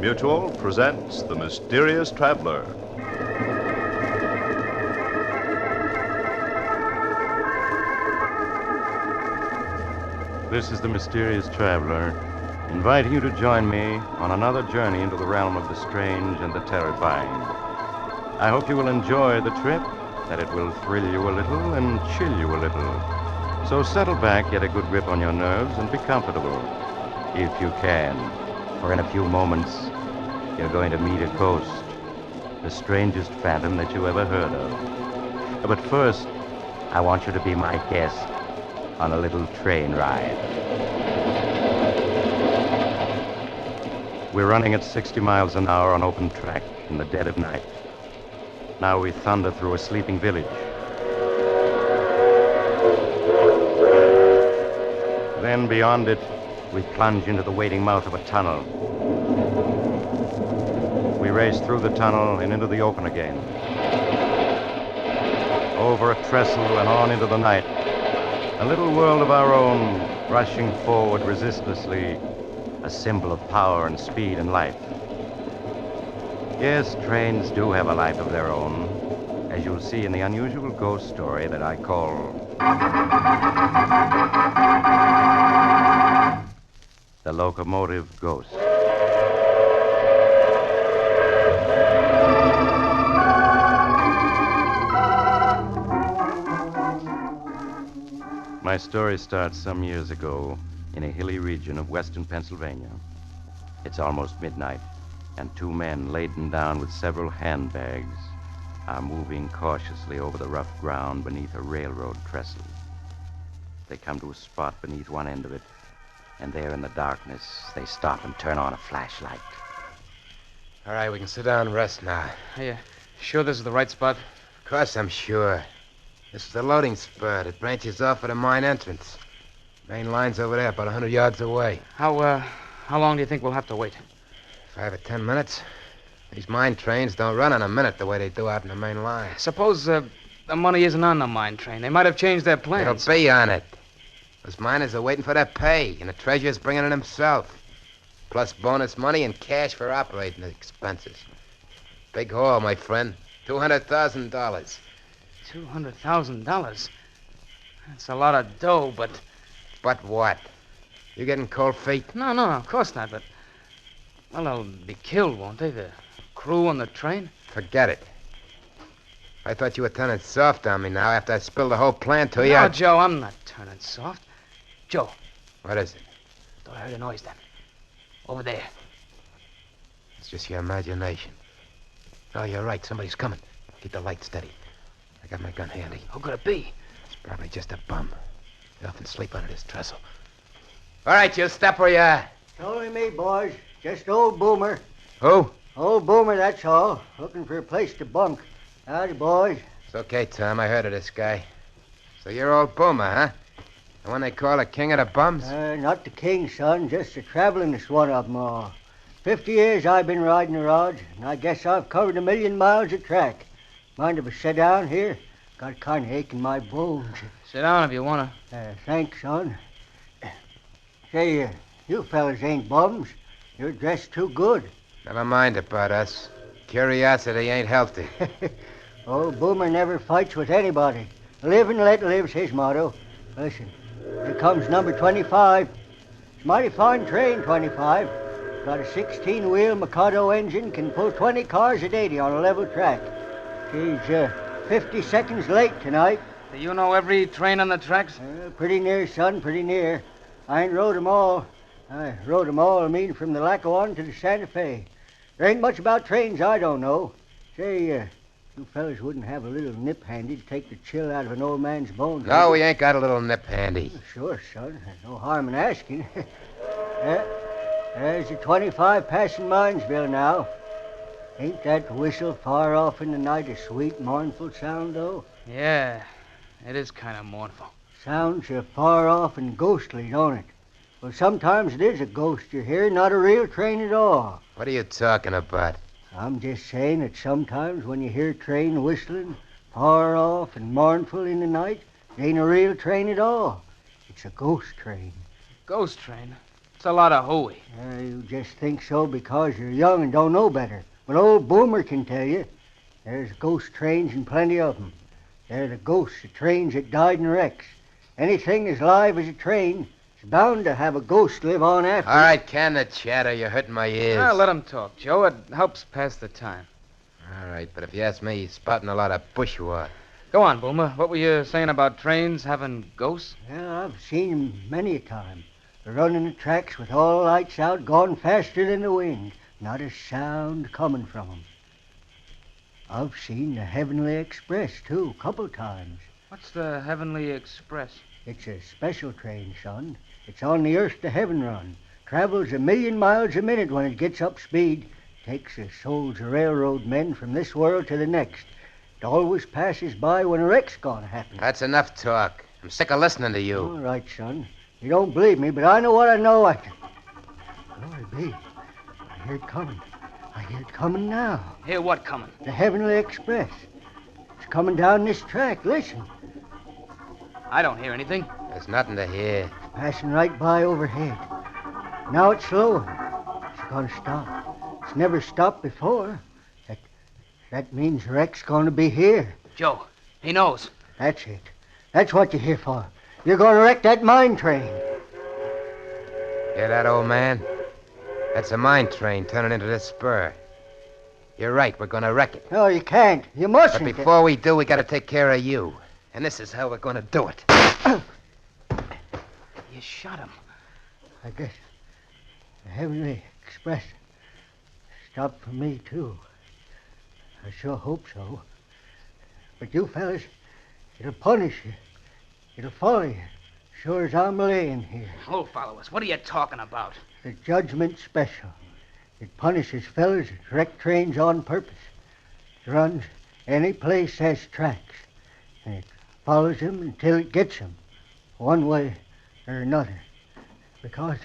Mutual presents The Mysterious Traveler. This is The Mysterious Traveler, inviting you to join me on another journey into the realm of the strange and the terrifying. I hope you will enjoy the trip, that it will thrill you a little and chill you a little. So settle back, get a good grip on your nerves, and be comfortable, if you can. For in a few moments, you're going to meet a ghost, the strangest phantom that you ever heard of. But first, I want you to be my guest on a little train ride. We're running at 60 miles an hour on open track in the dead of night. Now we thunder through a sleeping village. Then beyond it, we plunge into the waiting mouth of a tunnel. We race through the tunnel and into the open again. Over a trestle and on into the night. A little world of our own, rushing forward resistlessly, a symbol of power and speed and life. Yes, trains do have a life of their own, as you'll see in the unusual ghost story that I call The Locomotive Ghost. My story starts some years ago in a hilly region of western Pennsylvania. It's almost midnight, and two men laden down with several handbags are moving cautiously over the rough ground beneath a railroad trestle. They come to a spot beneath one end of it, and there in the darkness, they stop and turn on a flashlight. All right, we can sit down and rest now. Are you sure this is the right spot? Of course I'm sure. This is the loading spur. It branches off at the mine entrance. Main line's over there, about 100 yards away. How long do you think we'll have to wait? 5 or 10 minutes. These mine trains don't run in a minute the way they do out in the main line. Suppose the money isn't on the mine train. They might have changed their plans. It'll be on it. Those miners are waiting for their pay, and the treasurer's bringing it himself. Plus bonus money and cash for operating expenses. Big haul, my friend. $200,000. $200,000? That's a lot of dough, but... But what? You getting cold feet? No, of course not, but... Well, they'll be killed, won't they? The crew on the train? Forget it. I thought you were turning soft on me now after I spilled the whole plan to you. No, Joe, I'm not turning soft. Joe. What is it? Thought I heard a noise then. Over there. It's just your imagination. Oh, you're right. Somebody's coming. Keep the light steady. I got my gun handy. Who could it be? It's probably just a bum. They often sleep under this trestle. All right, you step where you are. It's only me, boys. Just old Boomer. Who? Old Boomer, that's all. Looking for a place to bunk. Howdy, boys. It's okay, Tom. I heard of this guy. So you're old Boomer, huh? The one they call the king of the bums? Not the king, son. Just the travelingest one of them all. 50 years I've been riding the rods, and I guess I've covered 1,000,000 miles of track. Mind if I sit down here? Got kind of ache in my bones. Sit down if you want to. Thanks, son. Say, you fellas ain't bums. You're dressed too good. Never mind about us. Curiosity ain't healthy. Old Boomer never fights with anybody. Live and let live's his motto. Listen, here comes number 25. It's a mighty fine train, 25. Got a 16-wheel Mikado engine, can pull 20 cars at 80 on a level track. She's 50 seconds late tonight. Do you know every train on the tracks? Pretty near, son, pretty near. I ain't rode 'em all. I rode 'em all, from the Lackawanna to the Santa Fe. There ain't much about trains I don't know. Say, you fellas wouldn't have a little nip handy to take the chill out of an old man's bones. No, we ain't got a little nip handy. Sure, son. There's no harm in asking. There's the 25 passing Minesville now. Ain't that whistle far off in the night a sweet, mournful sound, though? Yeah, it is kind of mournful. Sounds far off and ghostly, don't it? Well, sometimes it is a ghost you hear, not a real train at all. What are you talking about? I'm just saying that sometimes when you hear a train whistling far off and mournful in the night, it ain't a real train at all. It's a ghost train. Ghost train? It's a lot of hooey. You just think so because you're young and don't know better. But old Boomer can tell you. There's ghost trains and plenty of 'em. They're the ghosts of trains that died in wrecks. Anything as live as a train is bound to have a ghost live on after. All right, can the chatter. You're hurting my ears. Ah, let him talk, Joe. It helps pass the time. All right, but if you ask me, he's spouting a lot of bushwhack. Go on, Boomer. What were you saying about trains having ghosts? Well, I've seen 'em many a time. Running the tracks with all lights out, going faster than the wind. Not a sound coming from 'em. I've seen the Heavenly Express, too, couple times. What's the Heavenly Express? It's a special train, son. It's on the Earth to Heaven run. Travels 1,000,000 miles a minute when it gets up speed. Takes the souls of railroad men from this world to the next. It always passes by when a wreck's gonna happen. That's enough talk. I'm sick of listening to you. All right, son. You don't believe me, but I know what I know. Glory be. I hear it coming. I hear it coming now. Hear what coming? The Heavenly Express. It's coming down this track. Listen. I don't hear anything. There's nothing to hear. Passing right by overhead. Now it's slowing. It's gonna stop. It's never stopped before. That means the wreck's gonna be here. Joe, he knows. That's it. That's what you're here for. You're gonna wreck that mine train. Hear that, old man? That's a mine train turning into this spur. You're right, we're gonna wreck it. No, you can't. You But mustn't. before we do, we gotta take care of you. And this is how we're gonna do it. You shot him. I guess the Heavenly Express stopped for me, too. I sure hope so. But you fellas, it'll punish you. It'll follow you, sure as I'm laying here. Oh, follow us. What are you talking about? The Judgment Special. It punishes fellas that wreck trains on purpose. It runs any place has tracks. And it follows them until it gets them, one way or another. Because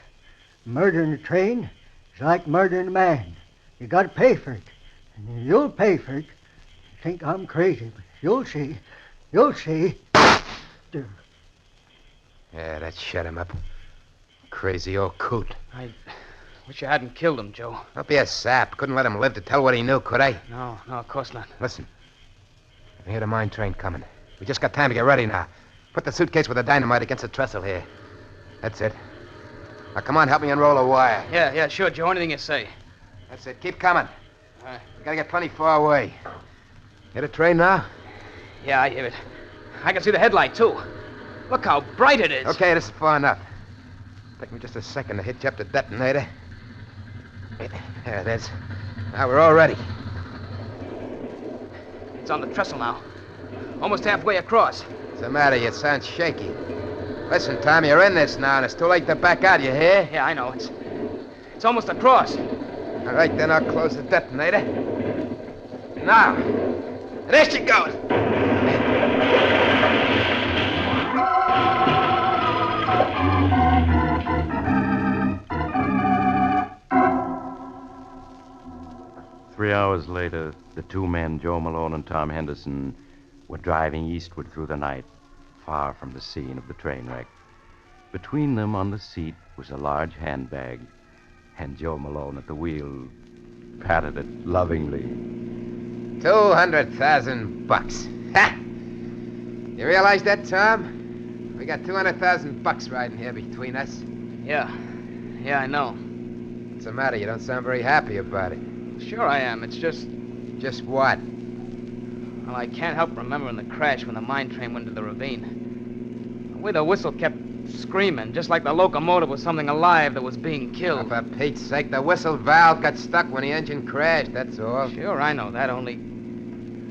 murdering a train is like murdering a man. You gotta pay for it. And you'll pay for it. You think I'm crazy, but you'll see. You'll see. Yeah, that shut him up. Crazy old coot. I wish you hadn't killed him, Joe. Don't be a sap. Couldn't let him live to tell what he knew, could I? No, of course not. Listen. I hear the mine train coming. We just got time to get ready now. Put the suitcase with the dynamite against the trestle here. That's it. Now, come on, help me unroll a wire. Yeah, sure, Joe. Anything you say. That's it. Keep coming. All right. We gotta get plenty far away. Hear the train now? Yeah, I hear it. I can see the headlight, too. Look how bright it is. Okay, this is far enough. Take me just a second to hitch up the detonator. There it is. Now we're all ready. It's on the trestle now. Almost halfway across. What's the matter? You sound shaky. Listen, Tom, you're in this now, and it's too late to back out, you hear? Yeah, I know. It's almost across. All right, then I'll close the detonator. Now, there she goes. 3 hours later, the two men, Joe Malone and Tom Henderson, were driving eastward through the night, far from the scene of the train wreck. Between them on the seat was a large handbag, and Joe Malone at the wheel patted it lovingly. $200,000. Ha! You realize that, Tom? We got $200,000 riding here between us. Yeah, I know. What's the matter? You don't sound very happy about it. Sure I am. It's just... Just what? Well, I can't help remembering the crash when the mine train went into the ravine. The way the whistle kept screaming, just like the locomotive was something alive that was being Oh, killed. for Pete's sake, the whistle valve got stuck when the engine crashed, that's all. Sure, I know that, only...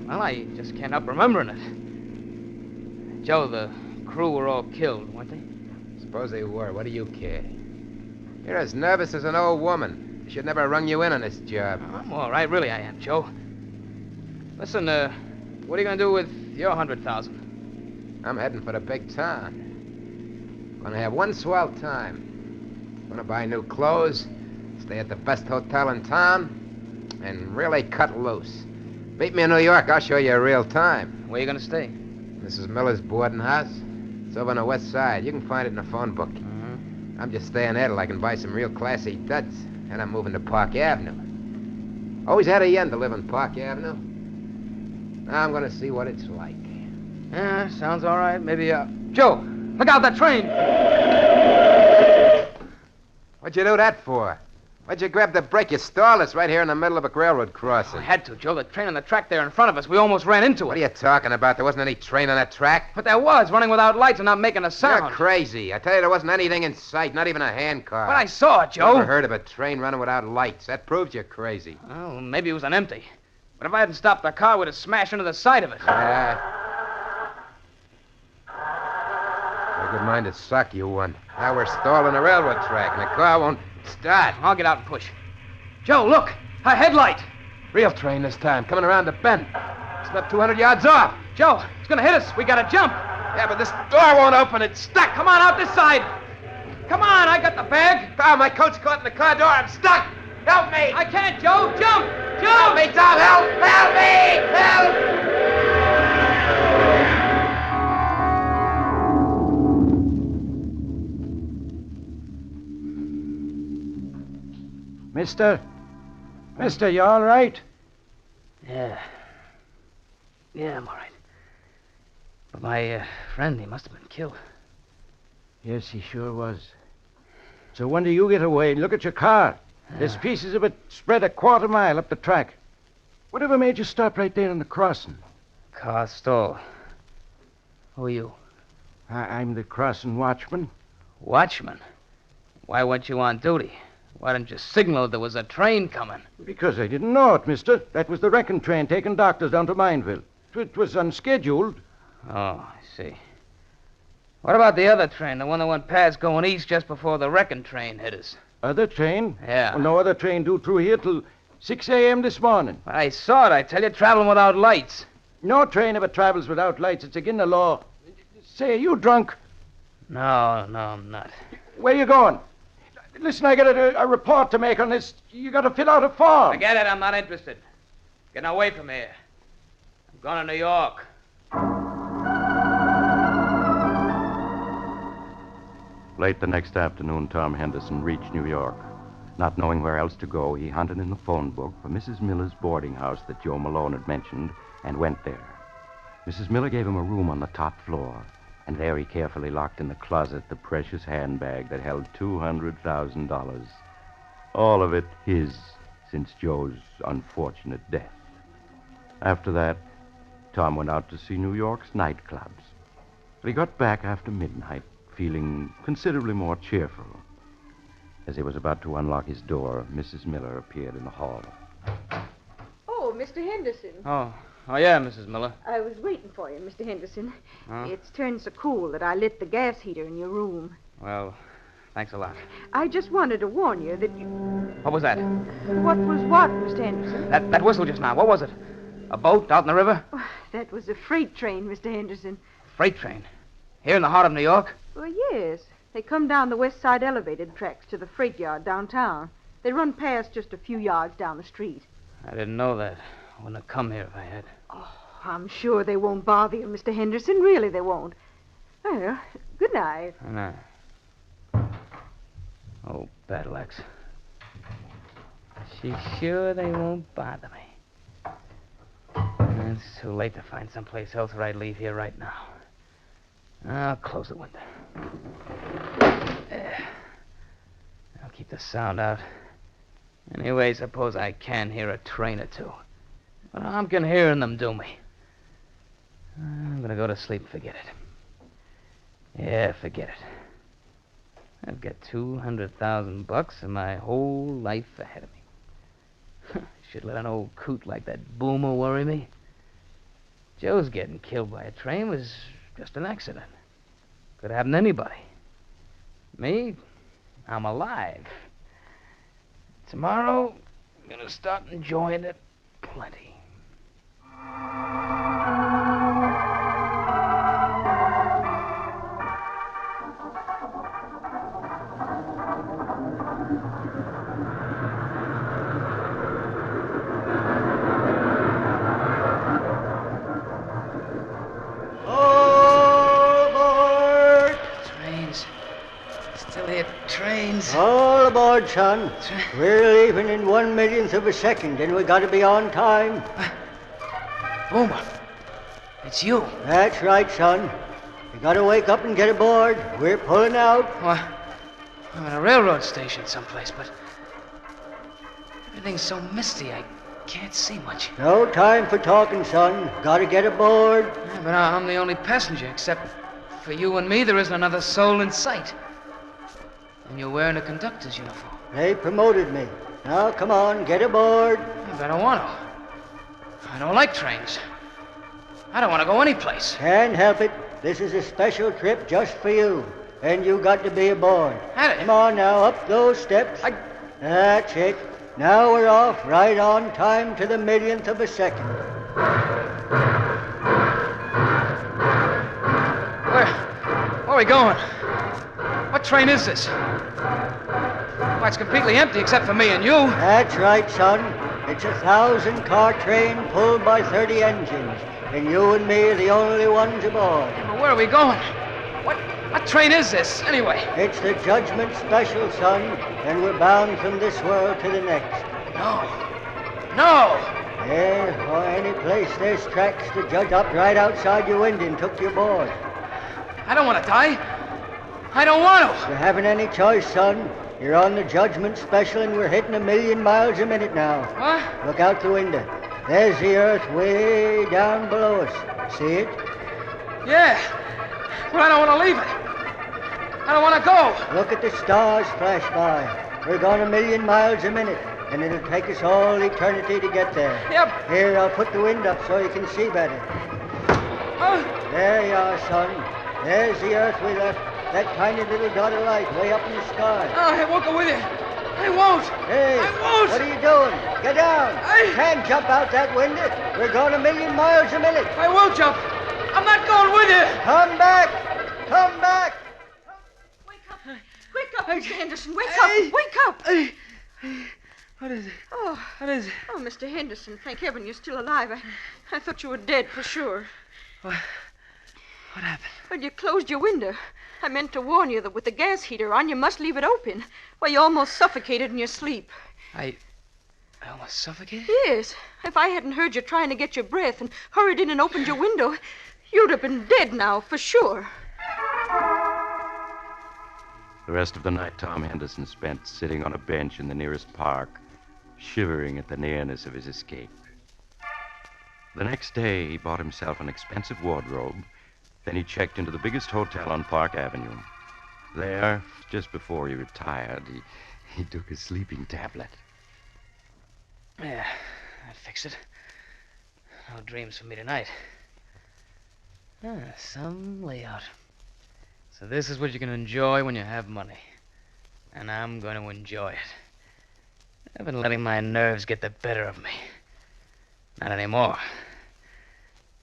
Well, I just can't help remembering it. Joe, the crew were all killed, weren't they? Suppose they were. What do you care? You're as nervous as an old woman. I should never have rung you in on this job. I'm all right, really I am, Joe. Listen, what are you going to do with your 100,000? I'm heading for the big town. Gonna have one swell time. Gonna buy new clothes, stay at the best hotel in town, and really cut loose. Meet me in New York, I'll show you a real time. Where are you going to stay? Mrs. Miller's boarding house. It's over on the west side. You can find it in the phone book. I'm just staying there till I can buy some real classy duds. And I'm moving to Park Avenue. Always had a yen to live on Park Avenue. Now I'm gonna see what it's like. Yeah, sounds all right. Maybe, Joe, look out, that train! What'd you do that for? Why'd you grab the brake? You stalled us right here in the middle of a railroad crossing. I had to, Joe. The train on the track there in front of us. We almost ran into it. What are you talking about? There wasn't any train on that track. But there was, running without lights and not making a sound. You're crazy. I tell you, there wasn't anything in sight, not even a handcar. But I saw it, Joe. Never heard of a train running without lights. That proves you're crazy. Oh, maybe it was an empty. But if I hadn't stopped the car, we'd have smashed into the side of it. Got a good mind to suck, you one. Now we're stalling the railroad track, and the car won't start. I'll get out and push. Joe, look! A headlight! Real train this time, coming around the bend. It's not 200 yards off. Joe, it's gonna hit us. We gotta jump. Yeah, but this door won't open. It's stuck. Come on, out this side. Come on, I got the bag. Oh, my coat's caught in the car door. I'm stuck. Help me. I can't, Joe. Jump! Jump! Help me, Tom. Help! Help me! Help! Mister, you all right? Yeah, I'm all right. But my friend, he must have been killed. Yes, he sure was. So when do you get away? Look at your car. There's pieces of it spread a quarter mile up the track. Whatever made you stop right there on the crossing? Car stalled. Who are you? I'm the crossing watchman. Watchman? Why weren't you on duty? Why didn't you signal there was a train coming? Because I didn't know it, mister. That was the wrecking train taking doctors down to Mineville. It was unscheduled. Oh, I see. What about the other train, the one that went past going east just before the wrecking train hit us? Other train? Yeah. Well, no other train due through here till 6 a.m. this morning. I saw it, I tell you, traveling without lights. No train ever travels without lights. It's against the law. Say, are you drunk? No, I'm not. Where you going? Listen, I got a report to make on this. You got to fill out a form. Forget it, I'm not interested. Getting away from here. I'm going to New York. Late the next afternoon, Tom Henderson reached New York. Not knowing where else to go, he hunted in the phone book for Mrs. Miller's boarding house that Joe Malone had mentioned and went there. Mrs. Miller gave him a room on the top floor, and there he carefully locked in the closet the precious handbag that held $200,000. All of it his since Joe's unfortunate death. After that, Tom went out to see New York's nightclubs. But he got back after midnight, feeling considerably more cheerful. As he was about to unlock his door, Mrs. Miller appeared in the hall. Oh, Mr. Henderson. Oh, yeah, Mrs. Miller. I was waiting for you, Mr. Henderson. Huh? It's turned so cool that I lit the gas heater in your room. Well, thanks a lot. I just wanted to warn you that you... What was that? What was what, Mr. Henderson? That whistle just now. What was it? A boat out in the river? Oh, that was a freight train, Mr. Henderson. Freight train? Here in the heart of New York? Well, yes. They come down the west side elevated tracks to the freight yard downtown. They run past just a few yards down the street. I didn't know that. I wouldn't have come here if I had. Oh, I'm sure they won't bother you, Mr. Henderson. Really, they won't. Well, good night. No. Oh, battle axe. She's sure they won't bother me. It's too late to find someplace else where I'd leave here right now. I'll close the window. There. I'll keep the sound out. Anyway, suppose I can hear a train or two. But I'm can hearing them do me. I'm gonna go to sleep and forget it. Yeah, forget it. I've got $200,000 and my whole life ahead of me. Should let an old coot like that Boomer worry me. Joe's getting killed by a train was just an accident. Could happen to anybody. Me, I'm alive. Tomorrow, I'm gonna start enjoying it plenty. Still hear trains. All aboard, son. We're leaving in 1/1,000,000th of a second, and we gotta be on time. Boomer, it's you. That's right, son. You gotta wake up and get aboard. We're pulling out. Well, I'm at a railroad station someplace, but everything's so misty I can't see much. No time for talking, son. Gotta get aboard. Yeah, but I'm the only passenger, except for you and me, there isn't another soul in sight. And you're wearing a conductor's uniform. They promoted me. Now, come on, get aboard. Yeah, but I don't want to. I don't like trains. I don't want to go anyplace. Can't help it. This is a special trip just for you. And you got to be aboard. Come on now, up those steps. That's it. Now we're off, right on time to the 1,000,000th of a second. Where are we going? What train is this? Why, it's completely empty except for me and you. That's right, son. It's a 1,000-car train pulled by 30 engines. And you and me are the only ones aboard. Yeah, but where are we going? What train is this, anyway? It's the Judgment Special, son. And we're bound from this world to the next. No! Yeah, or any place there's tracks, the judge stopped right outside your window and took you aboard. I don't want to die. I don't want to. You haven't any choice, son. You're on the Judgment Special and we're hitting 1,000,000 miles a minute now. What? Look out the window. There's the earth way down below us. See it? Yeah. But I don't want to leave it. I don't want to go. Look at the stars flash by. We're going 1,000,000 miles a minute, and it'll take us all eternity to get there. Yep. Here, I'll put the wind up so you can see better. There you are, son. There's the earth we left. That tiny little dot of light way up in the sky. Oh, I won't go with you. I won't. Hey, I won't. what are you doing? Get down. You can't jump out that window. We're going 1,000,000 miles a minute. I will jump. I'm not going with you. Come back. Come back. Wake up. Wake up, Mr. Henderson. Wake up. Wake up. What is it? Oh. What is it? Oh, Mr. Henderson, thank heaven you're still alive. I thought you were dead for sure. What happened? Well, you closed your window. I meant to warn you that with the gas heater on, you must leave it open. Well, you almost suffocated in your sleep. I almost suffocated? Yes. If I hadn't heard you trying to get your breath and hurried in and opened your window, you'd have been dead now, for sure. The rest of the night, Tom Henderson spent sitting on a bench in the nearest park, shivering at the nearness of his escape. The next day, he bought himself an expensive wardrobe. Then he checked into the biggest hotel on Park Avenue. There, just before he retired, he took a sleeping tablet. Yeah, that fixed it. No dreams for me tonight. Some layout. So this is what you can enjoy when you have money. And I'm going to enjoy it. I've been letting my nerves get the better of me. Not anymore.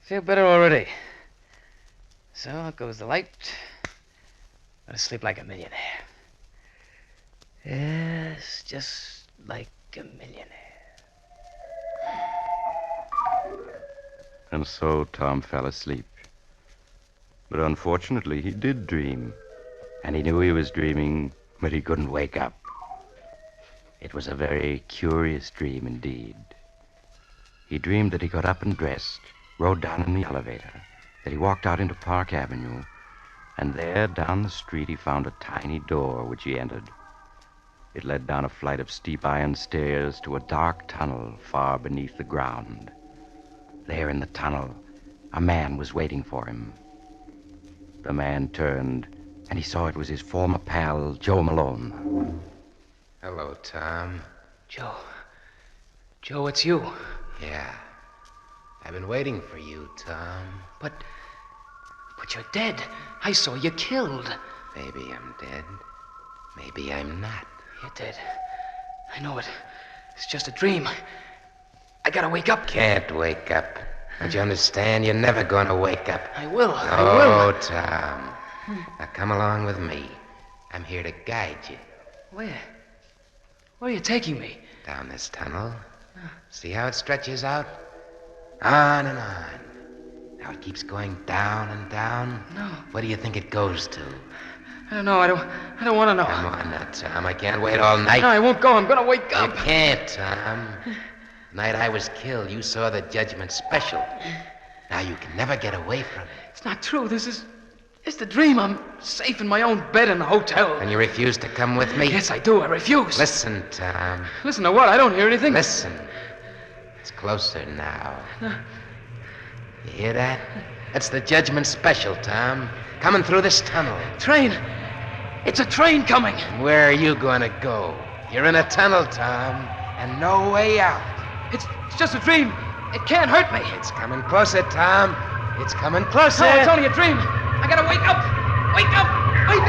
Feel better already. So out goes the light. Gonna sleep like a millionaire. Yes, just like a millionaire. And so Tom fell asleep. But unfortunately, he did dream. And he knew he was dreaming, but he couldn't wake up. It was a very curious dream indeed. He dreamed that he got up and dressed, rode down in the elevator, that he walked out into Park Avenue, and there, down the street, he found a tiny door which he entered. It led down a flight of steep iron stairs to a dark tunnel far beneath the ground. There in the tunnel, a man was waiting for him. The man turned, and he saw it was his former pal, Joe Malone. Hello, Tom. Joe. Joe, it's you. Yeah. I've been waiting for you, Tom. But you're dead. I saw you killed. Maybe I'm dead. Maybe I'm not. You're dead. I know it. It's just a dream. I gotta wake up. Can't wake up. Don't you understand? You're never gonna wake up. I will. I Oh, will. Tom. Now come along with me. I'm here to guide you. Where? Where are you taking me? Down this tunnel. See how it stretches out? On and on. Now it keeps going down and down. No. What do you think it goes to? I don't know. I I don't want to know. Come on now, Tom. I can't wait all night. No, I won't go. I'm going to wake You up. can't, Tom. The night I was killed, you saw the judgment special. Now you can never get away from it. It's not true. It's the dream. I'm safe in my own bed in the hotel. And you refuse to come with me? Yes, I do. I refuse. Listen, Tom. Listen to what? I don't hear anything. Listen. It's closer now. You hear that? That's the judgment special, Tom. Coming through this tunnel. Train. It's a train coming. And where are you going to go? You're in a tunnel, Tom, and no way out. It's just a dream. It can't hurt me. It's coming closer, Tom. It's coming closer. No, it's only a dream. I gotta wake up. Wake up. Wake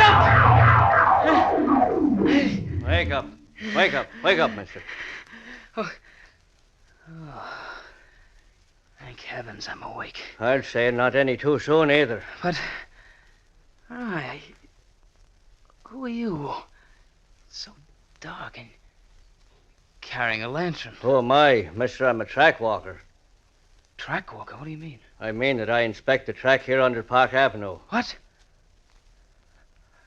up. Wake up. Wake up. Wake up, mister. Oh. Thank heavens I'm awake. I'd say not any too soon either. But, who are you? So dark and carrying a lantern. Who am I, mister? I'm a track walker. Track walker? What do you mean? I mean that I inspect the track here under Park Avenue. What?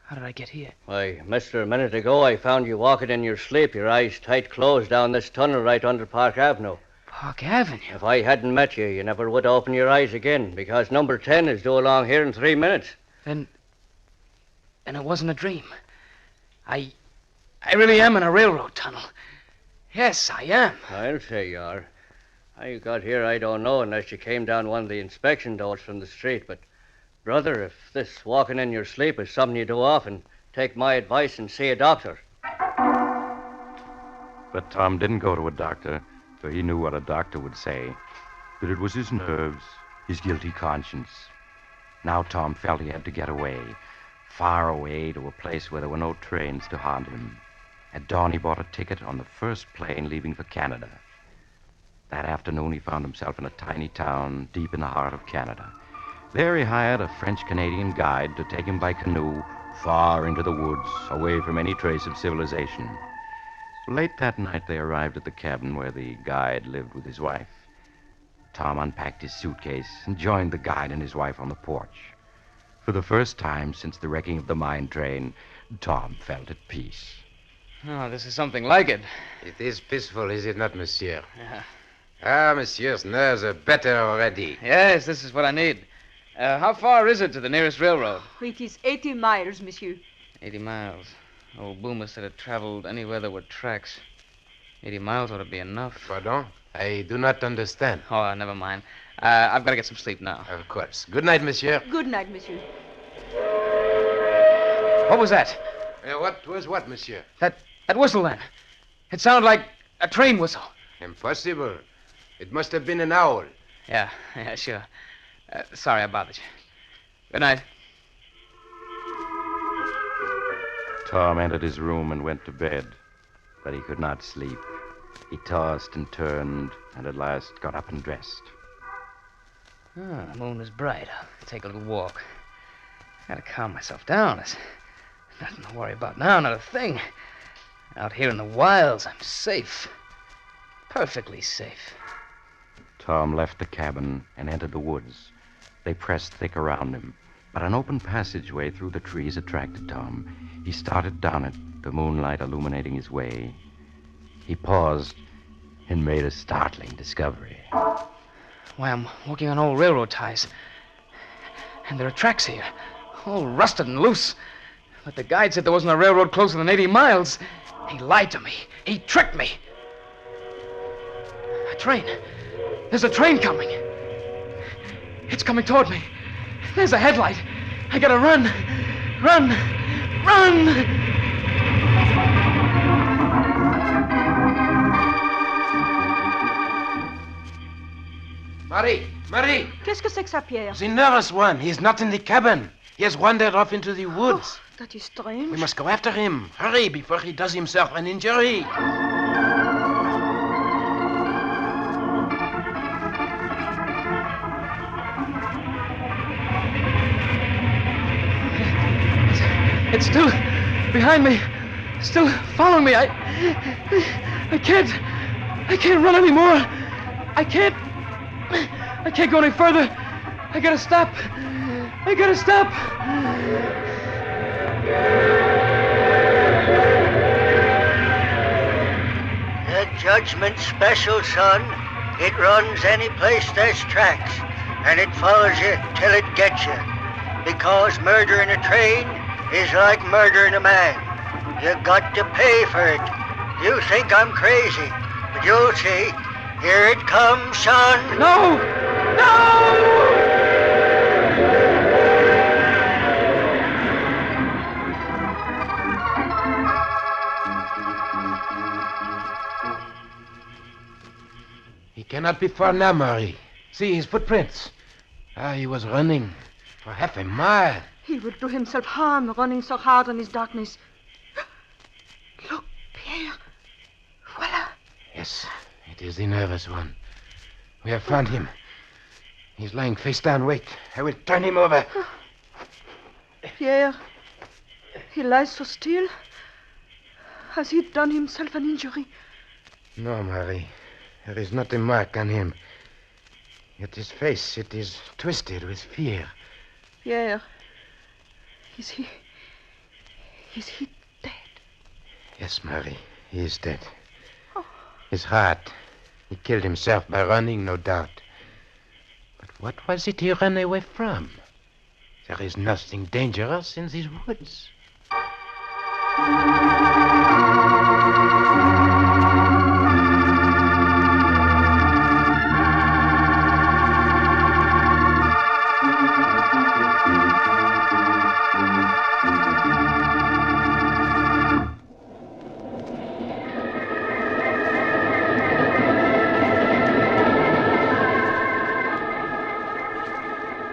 How did I get here? Why, mister, a minute ago I found you walking in your sleep, your eyes tight closed down this tunnel right under Park Avenue. Park Avenue? If I hadn't met you, you never would open your eyes again, because number 10 is due along here in 3 minutes. Then it wasn't a dream. I really am in a railroad tunnel. Yes, I am. I'll say you are. How you got here, I don't know, unless you came down one of the inspection doors from the street. But, brother, if this walking in your sleep is something you do often, take my advice and see a doctor. But Tom didn't go to a doctor, for he knew what a doctor would say. That it was his nerves, his guilty conscience. Now Tom felt he had to get away, far away to a place where there were no trains to haunt him. At dawn, he bought a ticket on the first plane leaving for Canada. That afternoon, he found himself in a tiny town deep in the heart of Canada. There, he hired a French-Canadian guide to take him by canoe far into the woods, away from any trace of civilization. Late that night, they arrived at the cabin where the guide lived with his wife. Tom unpacked his suitcase and joined the guide and his wife on the porch. For the first time since the wrecking of the mine train, Tom felt at peace. Oh, this is something like it. It is peaceful, is it not, monsieur? Yeah. Ah, monsieur's nerves are better already. Yes, this is what I need. How far is it to the nearest railroad? It is 80 miles, monsieur. 80 miles. Old Boomer said it traveled anywhere there were tracks. 80 miles ought to be enough. Pardon? I do not understand. Oh, never mind. I've got to get some sleep now. Of course. Good night, monsieur. Good night, monsieur. What was that? What was what, monsieur? That whistle then. It sounded like a train whistle. Impossible. It must have been an owl. Yeah, sure. Sorry I bothered you. Good night. Tom entered his room and went to bed, but he could not sleep. He tossed and turned, and at last got up and dressed. Oh, the moon is bright. I'll take a little walk. Gotta calm myself down. There's nothing to worry about now, not a thing. Out here in the wilds, I'm safe. Perfectly safe. Tom left the cabin and entered the woods. They pressed thick around him, but an open passageway through the trees attracted Tom. He started down it, the moonlight illuminating his way. He paused and made a startling discovery. Why, I'm walking on old railroad ties. And there are tracks here, all rusted and loose. But the guide said there wasn't a railroad closer than 80 miles. He lied to me. He tricked me. A train. There's a train coming. It's coming toward me. There's a headlight. I gotta run. Run! Run! Marie! Qu'est-ce que c'est que ça, Pierre? The nervous one. He is not in the cabin. He has wandered off into the woods. Oh, that is strange. We must go after him. Hurry, before he does himself an injury. It's still behind me. Still following me. I can't run anymore. I can't go any further. I gotta stop. Judgment special, son. It runs any place there's tracks, and it follows you till it gets you. Because murdering a train is like murdering a man. You got to pay for it. You think I'm crazy, but you'll see. Here it comes, son. No! No! He cannot be far now, Murray. See his footprints. He was running for half a mile. He will do himself harm running so hard in his darkness. Look, Pierre. Voila. Yes, it is the nervous one. We have found him. He's lying face down. Wait, I will turn him over. Pierre, he lies so still. Has he done himself an injury? No, Murray. There is not a mark on him. Yet his face, it is twisted with fear. Pierre, is he dead? Yes, Murray, he is dead. Oh. His heart. He killed himself by running, no doubt. But what was it he ran away from? There is nothing dangerous in these woods.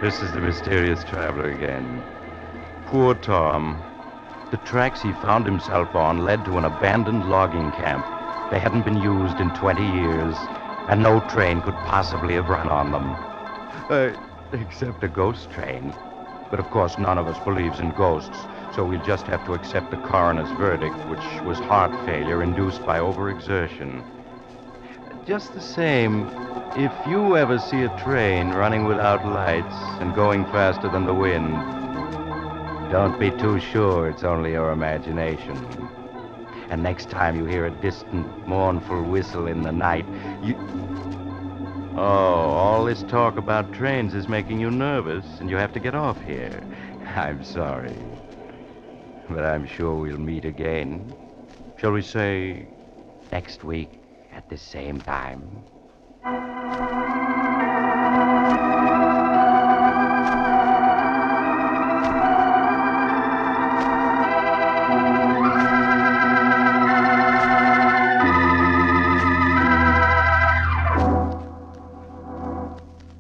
This is the mysterious traveler again. Poor Tom. The tracks he found himself on led to an abandoned logging camp. They hadn't been used in 20 years, and no train could possibly have run on them. Except a ghost train. But of course, none of us believes in ghosts, so we'll just have to accept the coroner's verdict, which was heart failure induced by overexertion. Just the same, if you ever see a train running without lights and going faster than the wind, don't be too sure it's only your imagination. And next time you hear a distant, mournful whistle in the night, you... Oh, all this talk about trains is making you nervous, and you have to get off here. I'm sorry. But I'm sure we'll meet again. Shall we say next week at the same time?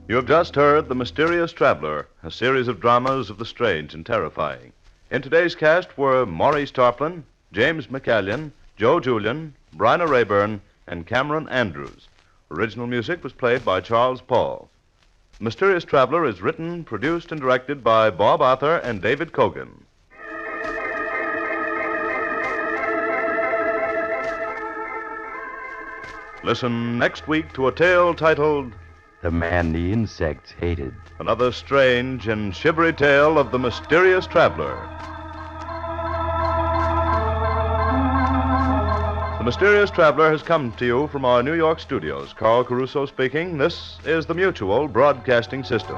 You have just heard The Mysterious Traveler, a series of dramas of the strange and terrifying. In today's cast were Maurice Tarplin, James McCallion, Joe Julian, Bryna Rayburn, and Cameron Andrews. Original music was played by Charles Paul. The Mysterious Traveler is written, produced, and directed by Bob Arthur and David Cogan. Listen next week to a tale titled The Man the Insects Hated. Another strange and shivery tale of the mysterious traveler. The Mysterious Traveler has come to you from our New York studios. Carl Caruso speaking. This is the Mutual Broadcasting System.